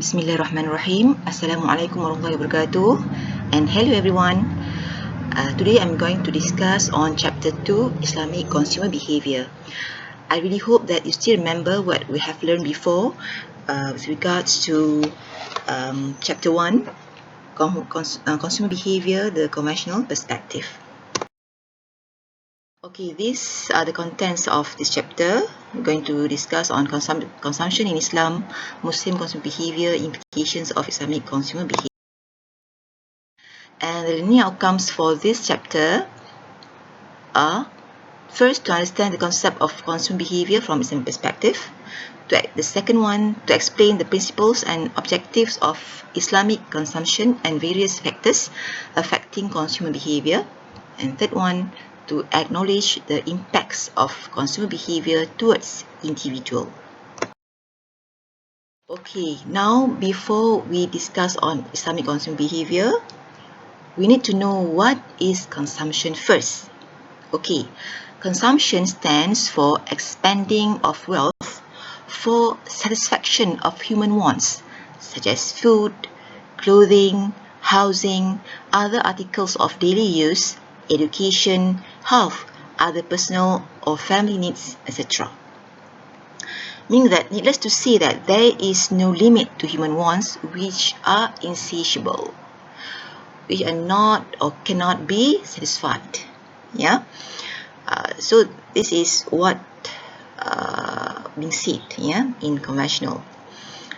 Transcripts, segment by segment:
Bismillahirrahmanirrahim. Assalamualaikum warahmatullahi wabarakatuh. And hello everyone. Today I'm going to discuss on chapter 2, Islamic consumer behavior. I really hope that you still remember what we have learned before with regards to chapter 1, consumer behavior, the conventional perspective. Okay, these are the contents of this chapter. We're going to discuss on consumption in Islam, Muslim consumer behavior, implications of Islamic consumer behavior. And the learning outcomes for this chapter are: first, to understand the concept of consumer behavior from Islamic perspective. The second one, to explain the principles and objectives of Islamic consumption and various factors affecting consumer behavior. And third one, to acknowledge the impacts of consumer behavior towards individual. Okay, now before we discuss on Islamic consumer behavior, we need to know what is consumption first. Okay, consumption stands for expending of wealth for satisfaction of human wants, such as food, clothing, housing, other articles of daily use, education, health, other personal or family needs, etc. Meaning that, needless to say, that there is no limit to human wants which are insatiable, which are not or cannot be satisfied. Yeah. So this is what being said, yeah, in conventional.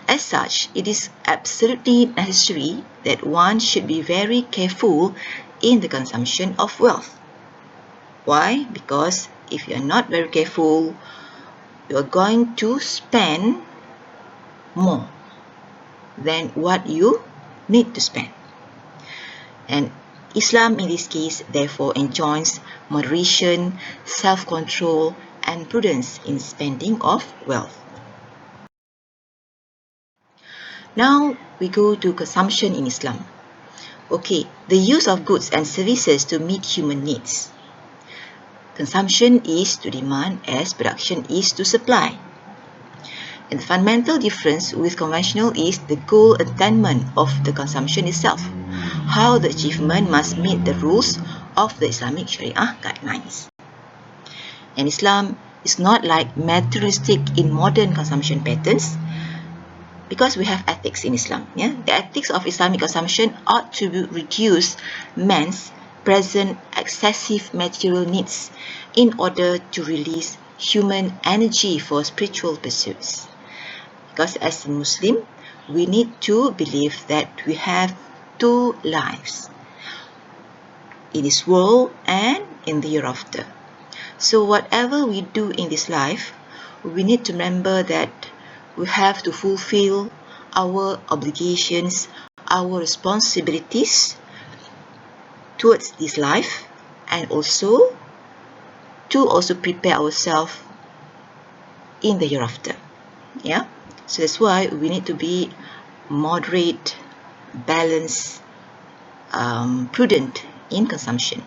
As such, it is absolutely necessary that one should be very careful in the consumption of wealth. Why? Because if you are not very careful, you are going to spend more than what you need to spend. And Islam in this case therefore enjoins moderation, self-control and prudence in spending of wealth. Now we go to consumption in Islam. Okay, the use of goods and services to meet human needs. Consumption is to demand as production is to supply. And the fundamental difference with conventional is the goal attainment of the consumption itself, how the achievement must meet the rules of the Islamic Sharia guidelines. And Islam is not like materialistic in modern consumption patterns, because we have ethics in Islam. Yeah? The ethics of Islamic consumption ought to reduce man's present excessive material needs in order to release human energy for spiritual pursuits. Because as a Muslim, we need to believe that we have two lives, in this world and in the hereafter. So whatever we do in this life, we need to remember that we have to fulfill our obligations, our responsibilities towards this life, and also to prepare ourselves in the hereafter. Yeah, so that's why we need to be moderate, balanced, prudent in consumption.